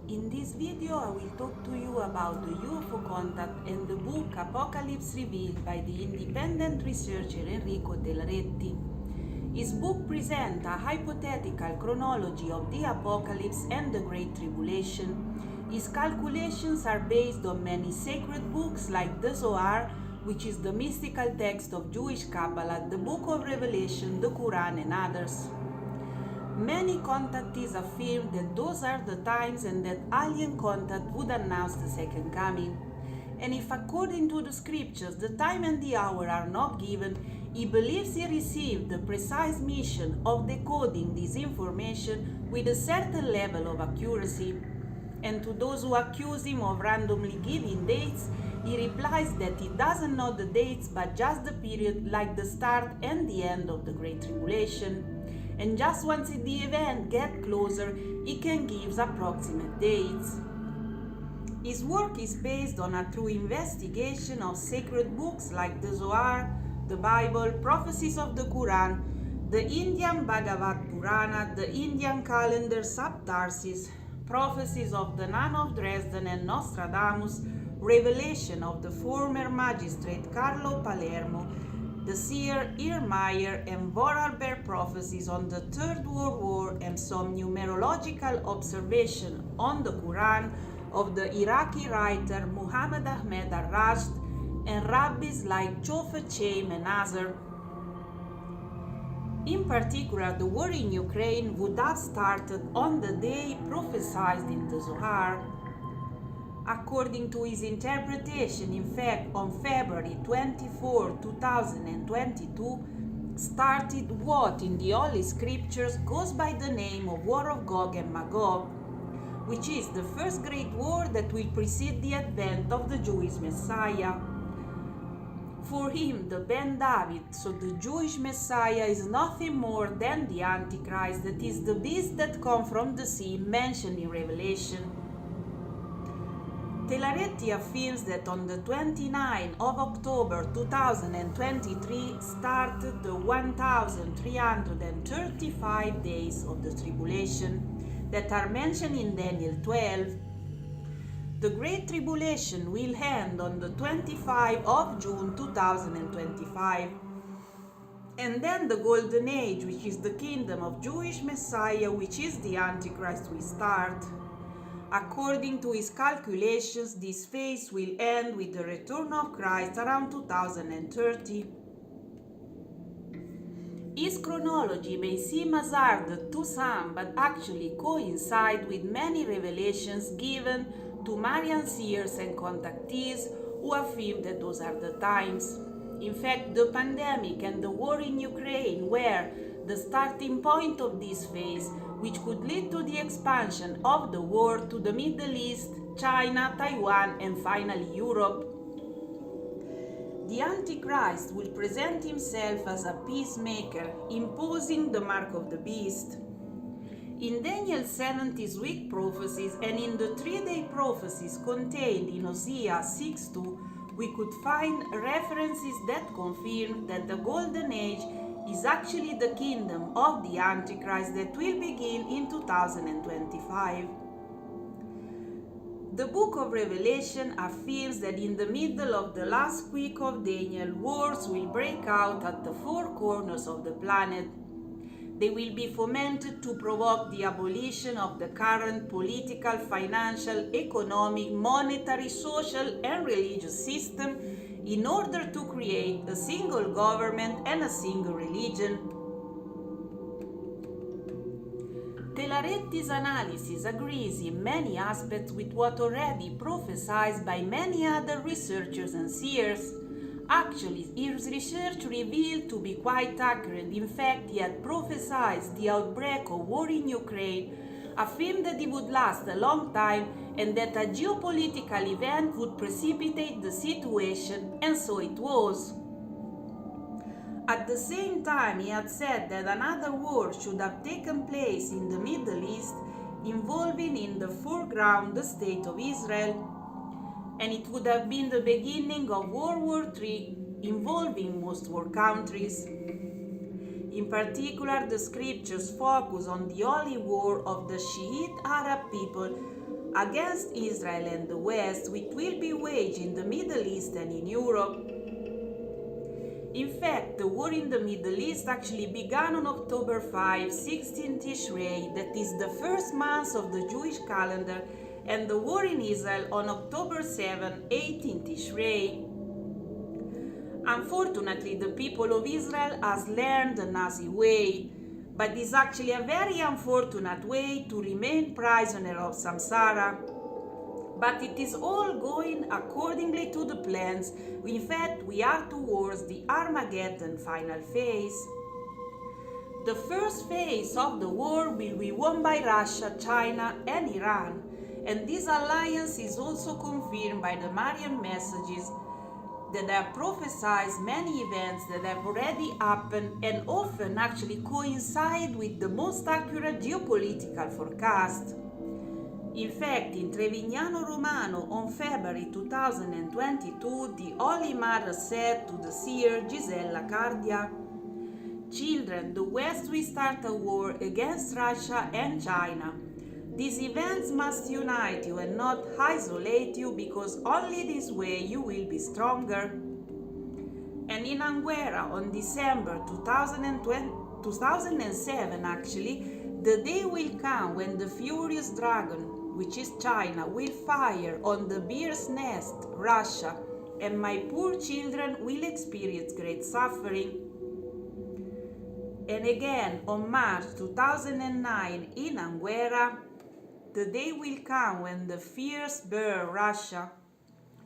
In this video I will talk to you about the UFO contact and the book Apocalypse revealed by the independent researcher Enrico Telaretti. His book presents a hypothetical chronology of the apocalypse and the Great Tribulation. His calculations are based on many sacred books like the Zohar, which is the mystical text of Jewish Kabbalah, the Book of Revelation, the Kuran, and others. Many contactees affirm that those are the times and that alien contact would announce the second coming. And if according to the scriptures the time and the hour are not given, he believes he received the precise mission of decoding this information with a certain level of accuracy. And to those who accuse him of randomly giving dates, he replies that he doesn't know the dates but just the period, like the start and the end of the Great Tribulation. And just once the event gets closer, he can give approximate dates. His work is based on a true investigation of sacred books like the Zohar, the Bible, Prophecies of the Quran, the Indian Bhagavad Purana, the Indian calendar Scepticism, Prophecies of the Nun of Dresden and Nostradamus, Revelation of the former magistrate Carlo Palermo, the seer Irmeyer, and Vorarlberg prophecies on the Third World War, and some numerological observation on the Quran of the Iraqi writer Muhammad Ahmed al-Rashid, and rabbis like Chofa Chaim and others. In particular, the war in Ukraine would have started on the day prophesied in the Zohar. According to his interpretation, in fact, on February 24, 2022, started what in the Holy Scriptures goes by the name of War of Gog and Magog, which is the first great war that will precede the advent of the Jewish Messiah. For him, the Ben David, so the Jewish Messiah, is nothing more than the Antichrist, that is the beast that comes from the sea mentioned in Revelation. Telaretti affirms that on the 29th of October 2023 started the 1335 days of the tribulation that are mentioned in Daniel 12. The Great Tribulation will end on the 25th of June 2025. And then the Golden Age, which is the kingdom of Jewish Messiah, which is the Antichrist, will start. According to his calculations, this phase will end with the return of Christ around 2030. His chronology may seem hazarded to some, but actually coincides with many revelations given to Marian seers and contactees who affirm that those are the times. In fact, the pandemic and the war in Ukraine were the starting point of this phase, which could lead to the expansion of the war to the Middle East, China, Taiwan, and finally Europe. The Antichrist will present himself as a peacemaker, imposing the mark of the beast. In Daniel's 70th-week prophecies and in the 3-day prophecies contained in Hosea 6:2, we could find references that confirm that the Golden Age is actually the kingdom of the Antichrist that will begin in 2025. The book of Revelation affirms that in the middle of the last week of Daniel, wars will break out at the four corners of the planet. They will be fomented to provoke the abolition of the current political, financial, economic, monetary, social, and religious system in order to create a single government and a single religion. Telaretti's analysis agrees in many aspects with what already prophesied by many other researchers and seers. Actually, his research revealed to be quite accurate. In fact, he had prophesied the outbreak of war in Ukraine, affirmed that it would last a long time, and that a geopolitical event would precipitate the situation, and so it was. At the same time, he had said that another war should have taken place in the Middle East, involving in the foreground the state of Israel, and it would have been the beginning of World War III, involving most war countries. In particular, the scriptures focus on the holy war of the Shiite Arab people against Israel and the West, which will be waged in the Middle East and in Europe. In fact, the war in the Middle East actually began on October 5, 16 Tishrei, that is the first month of the Jewish calendar, and the war in Israel on October 7, 18 Tishrei. Unfortunately, the people of Israel has learned the Nazi way, but it's actually a very unfortunate way to remain prisoner of samsara. But it is all going accordingly to the plans. In fact, we are towards the Armageddon final phase. The first phase of the war will be won by Russia, China, and Iran, and this alliance is also confirmed by the Marian messages that have prophesied many events that have already happened and often actually coincide with the most accurate geopolitical forecast. In fact, in Trevignano Romano on February 2022, the Holy Mother said to the seer Gisella Cardia, "Children, the West will start a war against Russia and China. These events must unite you and not isolate you, because only this way you will be stronger." And in Anguera on December 2007 actually, the day will come when the furious dragon, which is China, will fire on the bear's nest, Russia, and my poor children will experience great suffering. And again on March 2009 in Anguera, the day will come when the fierce bear, Russia,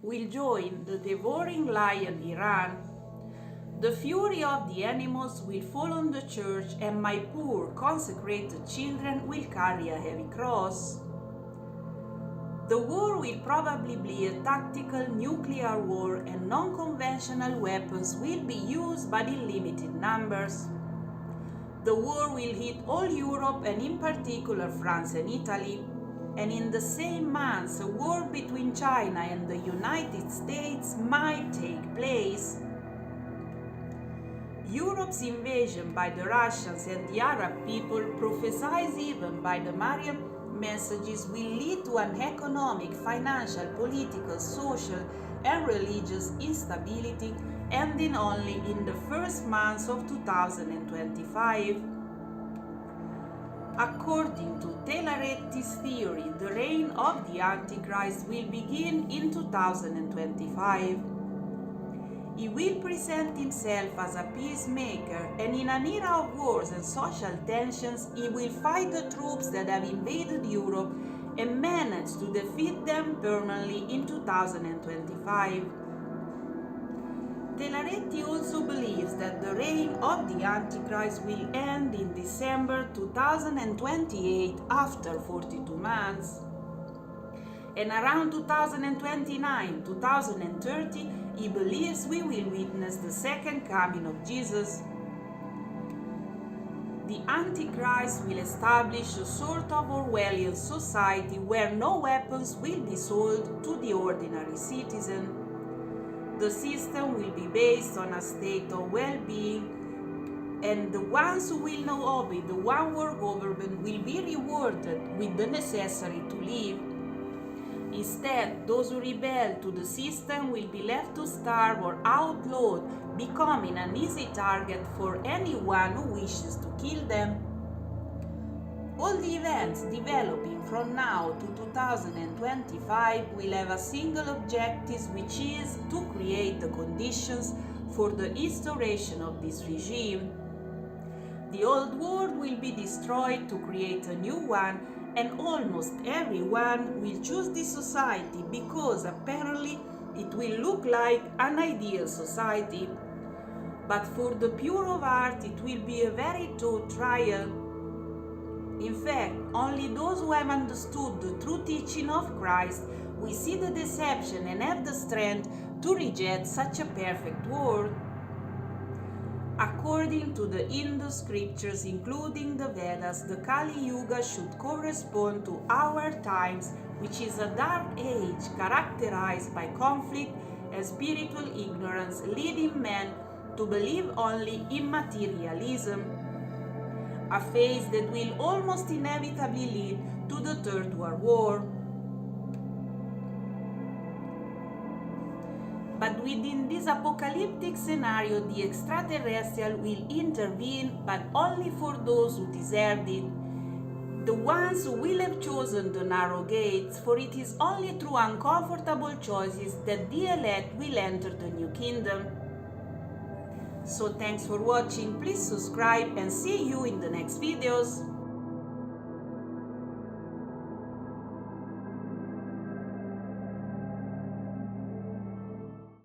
will join the devouring lion, Iran. The fury of the animals will fall on the church, and my poor consecrated children will carry a heavy cross. The war will probably be a tactical nuclear war, and non-conventional weapons will be used but in limited numbers. The war will hit all Europe and in particular France and Italy, and in the same month a war between China and the United States might take place. Europe's invasion by the Russians and the Arab people, prophesied even by the Marian messages, will lead to an economic, financial, political, social, and religious instability, ending only in the first months of 2025. According to Telaretti's theory, the reign of the Antichrist will begin in 2025. He will present himself as a peacemaker, and in an era of wars and social tensions, he will fight the troops that have invaded Europe and manage to defeat them permanently in 2025. Telaretti also believes that the reign of the Antichrist will end in December 2028 after 42 months. And around 2029-2030, he believes we will witness the second coming of Jesus. The Antichrist will establish a sort of Orwellian society where no weapons will be sold to the ordinary citizen. The system will be based on a state of well-being, and the ones who will not obey the one-world government will be rewarded with the necessary to live. Instead, those who rebel to the system will be left to starve or outlawed, becoming an easy target for anyone who wishes to kill them. All the events developing from now to 2025 will have a single objective, which is to create the conditions for the instauration of this regime. The old world will be destroyed to create a new one, and almost everyone will choose this society because apparently it will look like an ideal society. But for the pure of heart, it will be a very tough trial. In fact, only those who have understood the true teaching of Christ will see the deception and have the strength to reject such a perfect world. According to the Hindu scriptures, including the Vedas, the Kali Yuga should correspond to our times, which is a dark age characterized by conflict and spiritual ignorance, leading men to believe only in materialism. A phase that will almost inevitably lead to the Third World War. within this apocalyptic scenario, the extraterrestrial will intervene, but only for those who deserved it, the ones who will have chosen the narrow gates, for it is only through uncomfortable choices that the elect will enter the new kingdom. So thanks for watching, please subscribe and see you in the next videos.